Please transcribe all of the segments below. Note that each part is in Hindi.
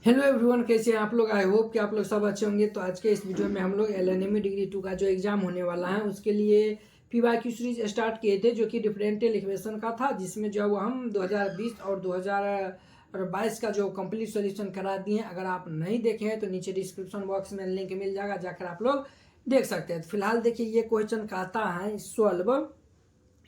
हेलो एवरीवन, कैसे हैं आप लोग। आई होप कि आप लोग सब अच्छे होंगे। तो आज के इस वीडियो में हम लोग एलएनएमई डिग्री 2 का जो एग्ज़ाम होने वाला है उसके लिए पीवाईक्यू सीरीज स्टार्ट किए थे, जो कि डिफरेंशियल इक्वेशन का था, जिसमें जो हम 2020 और 2022 का जो कंप्लीट सॉल्यूशन करा दिए हैं। अगर आप नहीं देखे हैं तो नीचे डिस्क्रिप्शन बॉक्स में लिंक मिल जाएगा, जाकर आप लोग देख सकते हैं। तो फिलहाल देखिए, ये क्वेश्चन कहता है सॉल्व,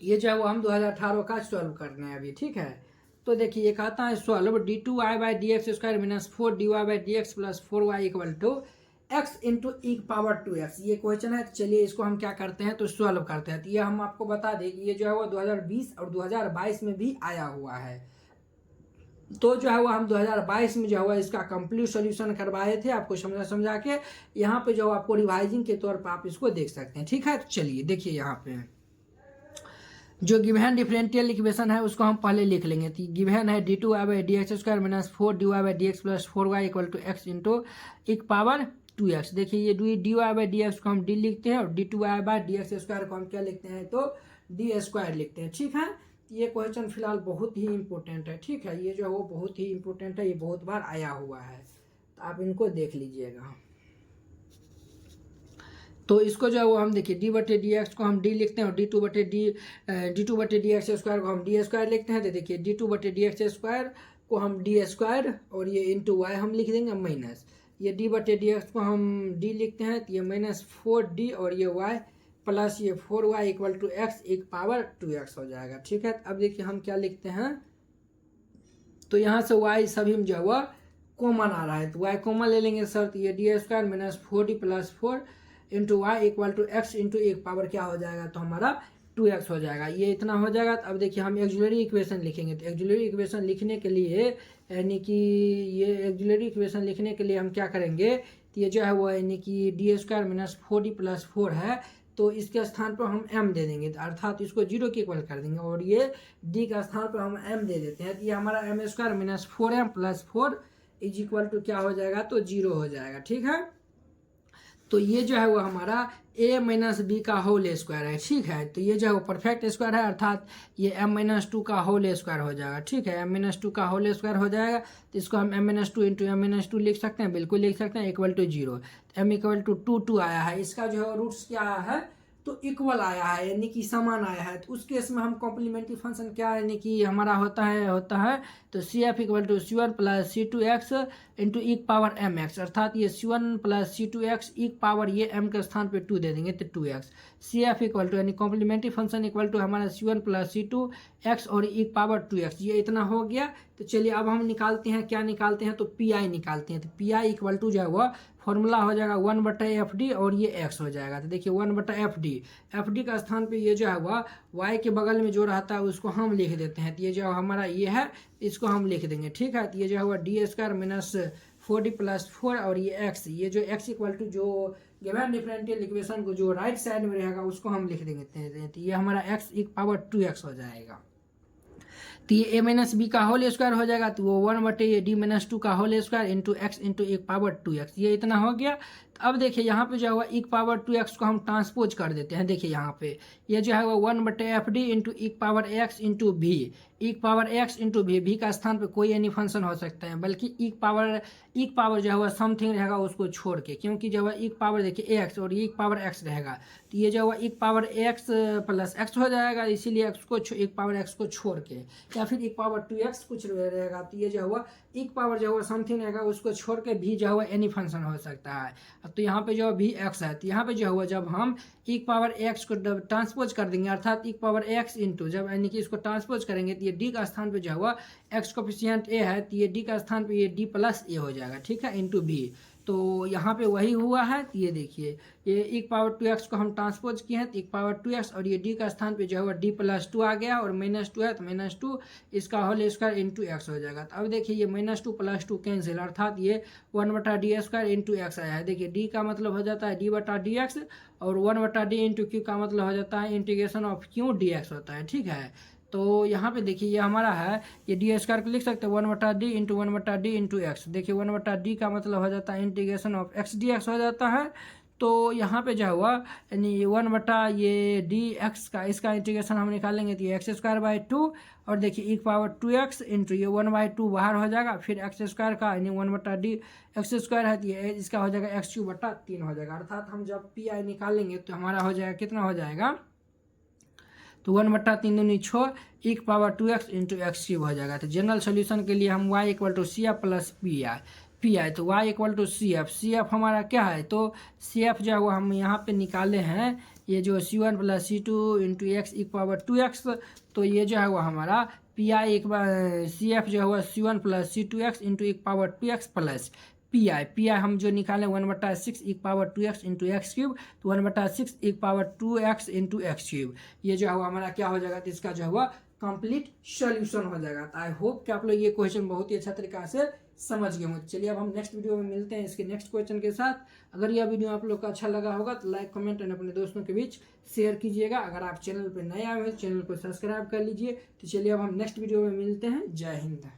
ये जो है वो हम 2018 का सॉल्व करने हैं अभी, ठीक है। तो देखिए ये कहता है solve d2y/dx² minus 4dy/dx plus 4y equal to x into e power 2x, ये क्वेश्चन है। तो चलिए इसको हम क्या करते हैं, तो सॉल्व करते हैं। तो ये हम आपको बता दें कि ये जो है वो 2020 और 2022 में भी आया हुआ है। तो जो है वो हम 2022 में जो है इसका कंप्लीट सॉल्यूशन करवाए थे, आपको समझा के। यहाँ पे जो आपको रिवाइजिंग के तौर पर आप इसको देख सकते हैं, ठीक है। तो चलिए देखिए, यहाँ पे जो गिवन डिफरेंशियल इक्वेशन है उसको हम पहले लिख लेंगे। तो गिवन है d2y/dx² minus 4dy/dx plus 4y equal to x into e power 2x। देखिए ये dy/dx को हम d लिखते हैं और d2y/dx² को हम क्या लिखते हैं, तो d² लिखते हैं, ठीक है। ये क्वेश्चन फिलहाल बहुत ही इंपॉर्टेंट है, ठीक है। ये जो है वो बहुत ही इंपॉर्टेंट है, ये बहुत बार आया हुआ है, तो आप इनको देख लीजिएगा। तो इसको जो है वो हम देखिए d/dx को हम d लिखते हैं और d2/dx² को हम d² लिखते हैं। तो देखिए d2/dx² को हम d² और ये इंटू वाई हम लिख देंगे माइनस, ये d/dx को हम d लिखते हैं, तो ये माइनस 4d और ये y प्लस ये 4y इक्वल टू x एक पावर 2x हो जाएगा, ठीक है। अब देखिए हम क्या लिखते हैं, तो यहाँ से y सभी में जो है वह कॉमन आ रहा है, तो y कॉमन ले लेंगे सर। तो ये d² minus 4d plus 4 into y equal to x into e power क्या हो जाएगा, तो हमारा 2x हो जाएगा। ये इतना हो जाएगा। तो अब देखिए हम एक्जुलरी इक्वेशन लिखेंगे। तो एक्जुलरी इक्वेशन लिखने के लिए, यानी कि ये एक्जुलरी इक्वेशन लिखने के लिए हम क्या करेंगे, तो ये जो है वो यानी कि d² माइनस 4d प्लस 4 है, तो इसके स्थान पर हम m दे देंगे, अर्थात इसको 0 के इक्वल कर देंगे और ये d का स्थान पर हम m दे देते हैं। तो ये हमारा m² minus 4m plus 4 is equal to क्या हो जाएगा, तो 0 हो जाएगा, ठीक है। तो ये जो है वो हमारा a माइनस बी का होल स्क्वायर है, ठीक है। तो ये जो है वो परफेक्ट स्क्वायर है, अर्थात ये m-2 का होल स्क्वायर हो जाएगा, ठीक है। m-2 का होल स्क्वायर हो जाएगा, तो इसको हम m-2 इंटू m-2 लिख सकते हैं, बिल्कुल लिख सकते हैं, equal to 0। m equal to 2 आया है, इसका जो है रूट्स क्या आया है, तो इक्वल आया है, यानी कि समान आया है। तो उस केस में हम कॉम्प्लीमेंट्री फंक्शन क्या है, यानी कि हमारा होता है तो CF equal to C1 plus C2x into e power mx, अर्थात ये C1 plus C2x e power ये m के स्थान पे 2 दे देंगे, तो 2x। CF इक्वल टू यानी कॉम्प्लीमेंट्री फंक्शन इक्वल टू हमारा C1 प्लस C2x और ई पावर 2x, ये इतना हो गया। तो चलिए अब हम निकालते हैं, क्या निकालते हैं, तो PI निकालते हैं। तो PI इक्वल टू जो है वो फॉर्मूला हो जाएगा 1/FD और ये x हो जाएगा। तो देखिए 1/FD का स्थान पे ये जो है वह y के बगल में जो रहता है उसको हम लिख देते हैं। तो ये जो हमारा ये है इसको हम लिख देंगे, ठीक है। तो ये जो है वह d² माइनस 4d प्लस 4 और ये x, ये जो x इक्वल टू जो गिवन डिफरेंशियल इक्वेशन को जो राइट साइड में रहेगा उसको हम लिख देंगे। तो ये हमारा x एक पावर 2x हो जाएगा। तो ये a-b का होल स्क्वायर हो जाएगा, तो वो 1/d-2 का whole square into x into e power 2x, ये इतना हो गया। तो अब देखिए यहाँ पे जो है वो एक पावर 2x को हम ट्रांसपोज कर देते हैं। देखिए यहाँ पे ये जो है वो 1/FD into e power x into भी, एक पावर x इंटू भी का स्थान पे कोई एनी फंक्शन हो सकता है, बल्कि एक पावर जो है वो समथिंग रहेगा उसको छोड़ के, क्योंकि जो है एक पावर देखिए x और एक पावर x रहेगा, तो ये जो है एक पावर x प्लस x हो जाएगा, इसीलिए x को एक पावर x को छोड़ के, या फिर एक पावर 2x कुछ रहेगा। तो ये जो हुआ एक पावर जो है समथिंग रहेगा उसको छोड़ के भी जो है एनी फंक्शन हो सकता है। तो यहाँ पे जो भी x है, तो यहाँ पे जो हुआ जब हम एक पावर x को ट्रांसपोज कर देंगे, अर्थात एक पावर x इंटू जब यानी कि इसको ट्रांसपोज करेंगे, तो ये d का स्थान पे जो हुआ x कोफिशिएंट a है, तो ये d का स्थान पे ये d प्लस a हो जाएगा, ठीक है, इंटू b। तो यहाँ पे वही हुआ है। तो ये देखिए ये एक पावर 2x को हम ट्रांसपोज किए हैं, तो एक पावर 2x और ये d का स्थान पे जो है d प्लस 2 आ गया और -2 है, तो -2 इसका होल स्क्वायर इंटू x हो जाएगा। तो अब देखिए ये -2 प्लस 2 कैंसिल, अर्थात ये 1/d² इंटू x आया है। देखिए d का मतलब हो जाता है d/dx और 1/d इंटू q का मतलब हो जाता है इंटीग्रेशन ऑफ q dx होता है, ठीक है। तो यहाँ पे देखिए ये हमारा है, ये d² को लिख सकते हैं 1/d into 1/d into x. देखिए 1/d का मतलब हो जाता है इंटीग्रेशन ऑफ x dx हो जाता है। तो यहाँ पे जो हुआ यानी 1/ये का इसका इंटीग्रेशन हम निकालेंगे तो ये x² 2 और देखिए e⁻² इंटू ये 1/2 बाहर हो जाएगा, फिर x² का यानी 1/d x² है तो ये इसका हो जाएगा x³ 3 हो जाएगा। अर्थात हम जब पी निकालेंगे तो हमारा हो जाएगा कितना हो जाएगा, तो 1/3 दूनी 6 e⁻² इंटू x³ हो जाएगा। तो जनरल सोल्यूशन के लिए हम y = CF plus P I तो y = CF हमारा क्या है, तो CF जो हुआ हम यहाँ पे निकाले हैं ये जो C1 + C2 into x e⁻²x, तो ये जो है वो हमारा CF जो हुआ C1 + C2x into e⁻2x plus P I हम जो निकाले 1/6 e⁻2x इंटू x³ तो 1/6 e⁻2x इंटू x³, ये जो हुआ हमारा क्या हो जाएगा, तो इसका जो हुआ कंप्लीट सॉल्यूशन हो जाएगा। आई होप कि आप लोग ये क्वेश्चन बहुत ही अच्छा तरीका से समझ गए होंगे। चलिए अब हम नेक्स्ट वीडियो में मिलते हैं इसके नेक्स्ट क्वेश्चन के साथ। अगर यह वीडियो आप लोग को अच्छा लगा होगा तो लाइक कमेंट एंड अपने दोस्तों के बीच शेयर कीजिएगा। अगर आप चैनल पर नए आए हैं तो चैनल को सब्सक्राइब कर लीजिए। तो चलिए अब हम नेक्स्ट वीडियो में मिलते हैं। जय हिंद।